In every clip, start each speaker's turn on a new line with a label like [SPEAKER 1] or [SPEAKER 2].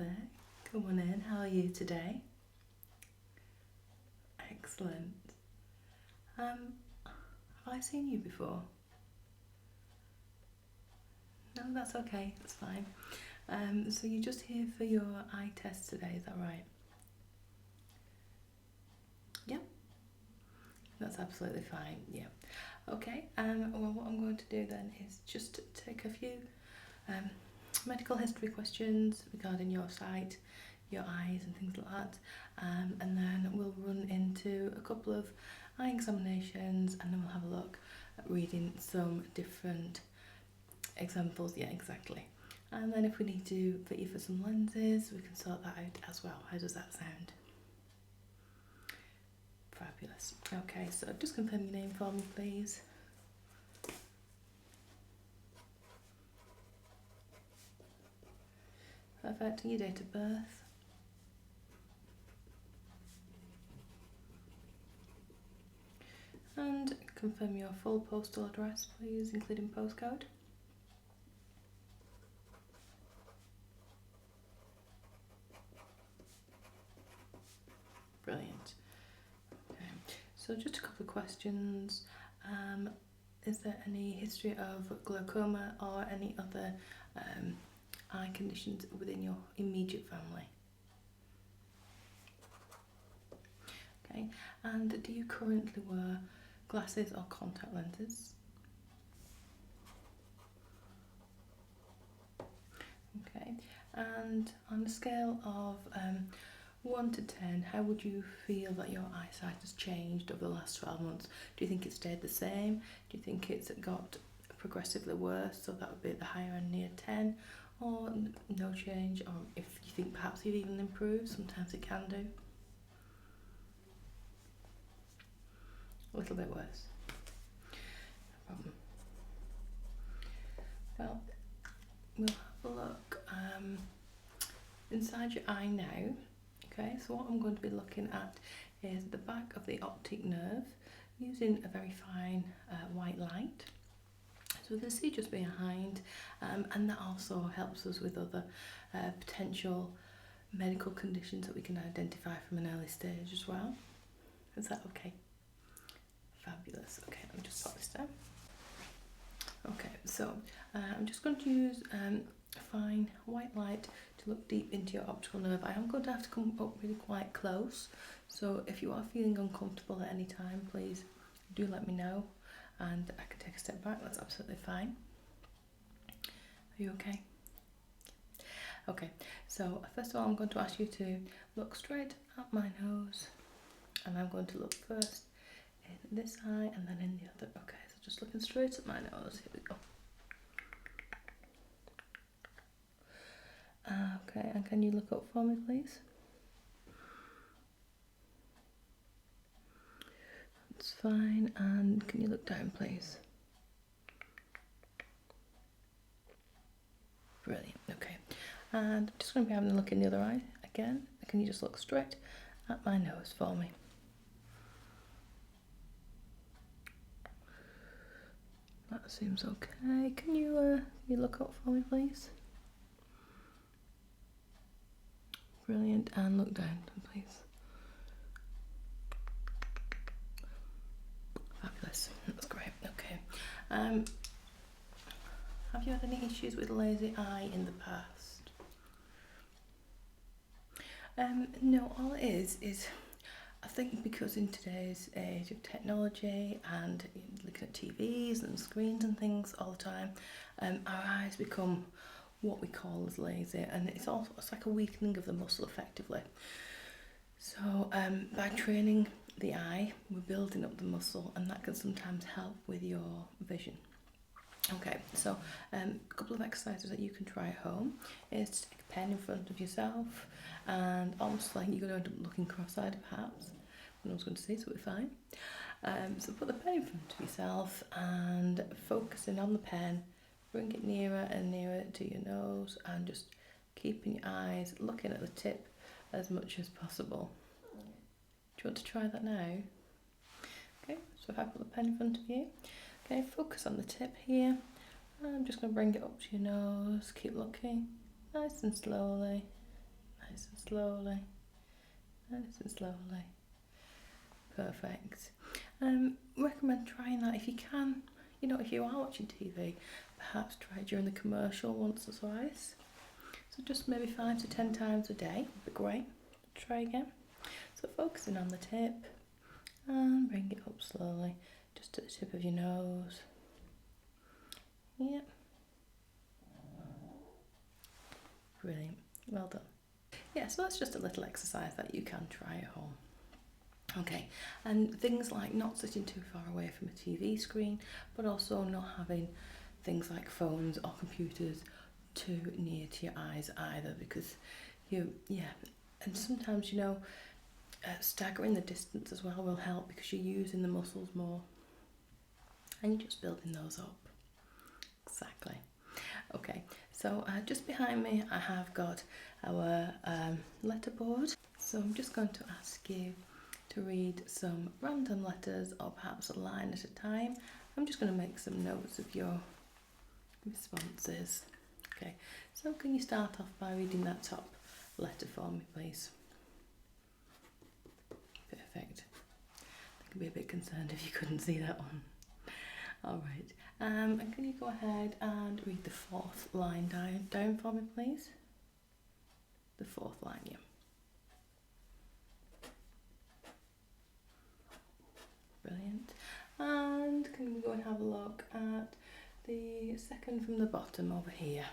[SPEAKER 1] there, come on in. How are you today? Excellent. Have I seen you before? No, that's okay, that's fine. So you're just here for your eye test today, is that right? Yeah, that's absolutely fine, yeah. Okay, well what I'm going to do then is just take a few medical history questions regarding your sight, your eyes and things like that, and then we'll run into a couple of eye examinations, and then we'll have a look at reading some different examples. Yeah, exactly. And then if we need to fit you for some lenses, we can sort that out as well. How does that sound? Fabulous. Okay, so just confirm your name for me, please. Perfect. And your date of birth. And confirm your full postal address, please, including postcode. Brilliant. Okay, so just a couple of questions. Is there any history of glaucoma or any other eye conditions within your immediate family? Okay, and do you currently wear glasses or contact lenses? Okay, and on a scale of 1 to 10, how would you feel that your eyesight has changed over the last 12 months? Do you think it stayed the same? Do you think it's got progressively worse, so that would be at the higher end near 10, or no change, or if you think perhaps you've even improved? Sometimes it can do. A little bit worse. No problem. Well, we'll have a look inside your eye now. Okay, so what I'm going to be looking at is the back of the optic nerve using a very fine white light. So we can see just behind, and that also helps us with other potential medical conditions that we can identify from an early stage as well. Is that okay? Fabulous. Okay, let me just put this down. Okay, so I'm just going to use fine white light to look deep into your optical nerve. I am going to have to come up really quite close, so if you are feeling uncomfortable at any time, please do let me know and I can take a step back. That's absolutely fine. Are you okay? Okay, so first of all I'm going to ask you to look straight at my nose, and I'm going to look first in this eye and then in the other. Okay, so just looking straight at my nose. Here we go. Okay, and can you look up for me, please? That's fine. And can you look down, please? Brilliant. Okay, and I'm just going to be having a look in the other eye again. Can you just look straight at my nose for me? That seems okay. Can you look up for me, please? Brilliant, and look down, please. Fabulous, that's great. Okay. Have you had any issues with lazy eye in the past? No, all it is I think because in today's age of technology and looking at TVs and screens and things all the time, our eyes become what we call as lazy, and it's like a weakening of the muscle effectively. So by training the eye, we're building up the muscle, and that can sometimes help with your vision. Okay, so a couple of exercises that you can try at home is to take a pen in front of yourself, and almost like you're going to end up looking cross-eyed perhaps. No one's going to see, so we're fine. So put the pen in front of yourself and focusing on the pen. Bring it nearer and nearer to your nose, and just keeping your eyes looking at the tip as much as possible. Do you want to try that now? Okay, so if I put the pen in front of you, okay, focus on the tip here. I'm just going to bring it up to your nose, keep looking nice and slowly, Nice and slowly. Nice and slowly. Perfect. Recommend trying that if you can. You know, if you are watching TV, perhaps try during the commercial once or twice. So just maybe 5 to 10 times a day would be great. Try again. So focusing on the tip and bring it up slowly, just to the tip of your nose. Yep. Brilliant. Well done. Yeah, so that's just a little exercise that you can try at home. Okay, and things like not sitting too far away from a TV screen, but also not having things like phones or computers too near to your eyes either, because and sometimes, you know, staggering the distance as well will help because you're using the muscles more and you're just building those up. Exactly. Okay, so just behind me I have got our letterboard, so I'm just going to ask you to read some random letters or perhaps a line at a time. I'm just going to make some notes of your responses. Okay, so can you start off by reading that top letter for me, please? Perfect. I could be a bit concerned if you couldn't see that one. All right, and can you go ahead and read the fourth line down for me, please? The fourth line, yeah. Brilliant. And can we go and have a look at the second from the bottom over here?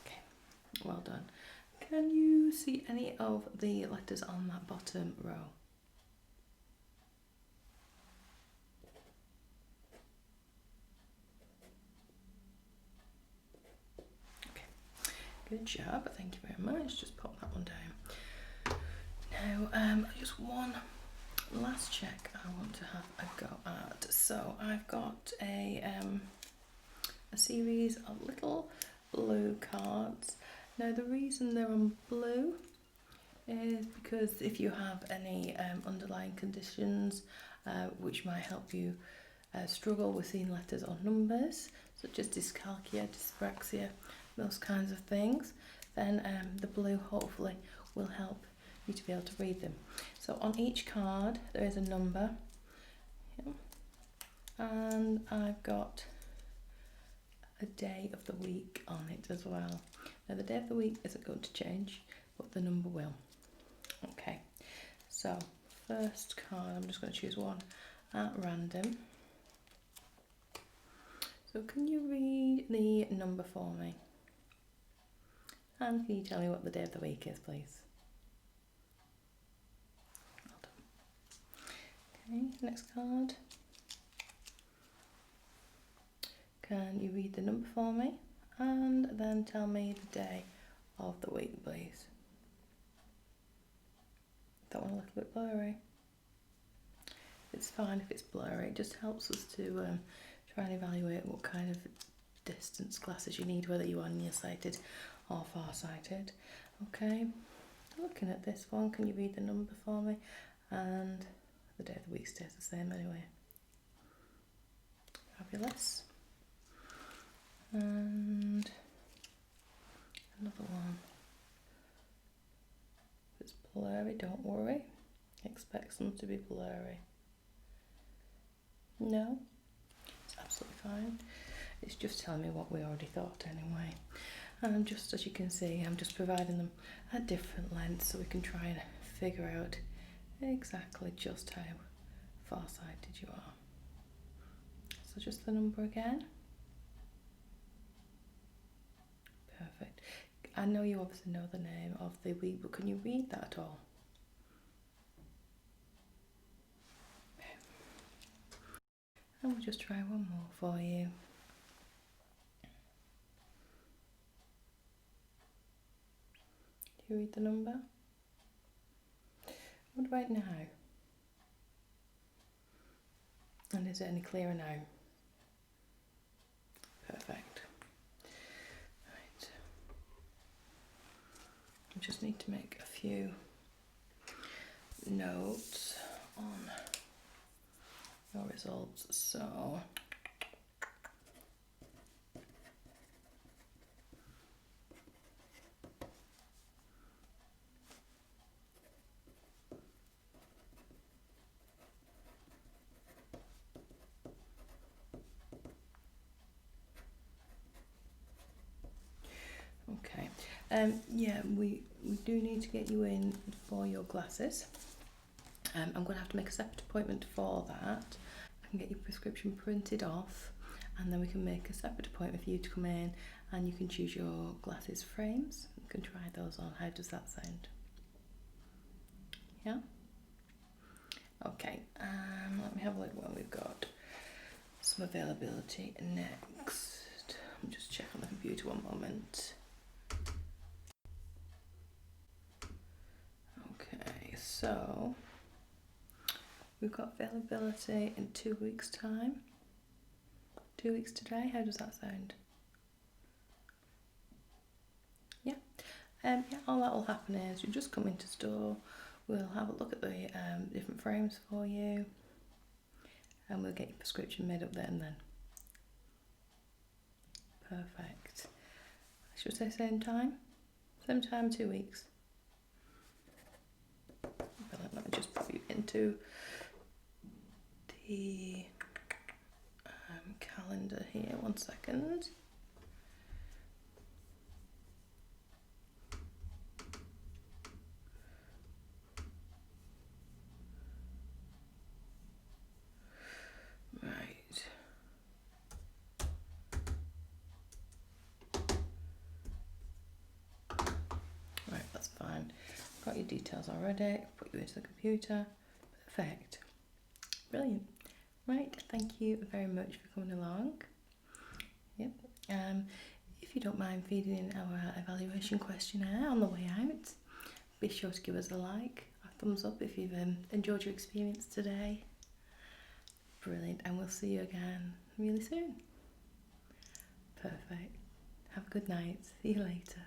[SPEAKER 1] Okay, well done. Can you see any of the letters on that bottom row? Good job, thank you very much. Just pop that one down. Now, just one last check I want to have a go at. So I've got a series of little blue cards. Now the reason they're on blue is because if you have any underlying conditions which might help you struggle with seeing letters or numbers, such as dyscalculia, dyspraxia, those kinds of things, then the blue hopefully will help you to be able to read them. So on each card there is a number, and I've got a day of the week on it as well. Now the day of the week isn't going to change, but the number will. Okay, so first card, I'm just going to choose one at random. So can you read the number for me? And can you tell me what the day of the week is, please? Well done. Okay, next card. Can you read the number for me? And then tell me the day of the week, please. That one a little bit blurry. It's fine if it's blurry, it just helps us to try and evaluate what kind of distance glasses you need, whether you are nearsighted or farsighted. Okay, looking at this one, can you read the number for me? And the day of the week stays the same anyway. Fabulous. And another one. If it's blurry, don't worry. Expect them to be blurry. No, it's absolutely fine. It's just telling me what we already thought anyway. And just as you can see, I'm just providing them at different lengths so we can try and figure out exactly just how farsighted you are. So just the number again. Perfect. I know you obviously know the name of the week, but can you read that at all? And we'll just try one more for you. Do you read the number? What about now? And is it any clearer now? Perfect. Right. I just need to make a few notes on your results. So okay, yeah, we do need to get you in for your glasses. I'm going to have to make a separate appointment for that. I can get your prescription printed off, and then we can make a separate appointment for you to come in, and you can choose your glasses frames. You can try those on. How does that sound? Yeah? Okay, let me have a look what we've got. Some availability next. Let me just check on the computer one moment. Okay, so we've got availability in 2 weeks' time. 2 weeks today, how does that sound? Yeah, yeah, all that will happen is you just come into store, we'll have a look at the different frames for you, and we'll get your prescription made up there and then. Perfect. Should we say same time? Same time, 2 weeks. Let me just put you into the calendar here, 1 second. Right. Right, that's fine. Got your details already. Put you into the computer. Perfect. Brilliant. Right, thank you very much for coming along. Yep. If you don't mind feeding in our evaluation questionnaire on the way out, be sure to give us a like, a thumbs up if you've enjoyed your experience today. Brilliant, and we'll see you again really soon. Perfect. Have a good night. See you later.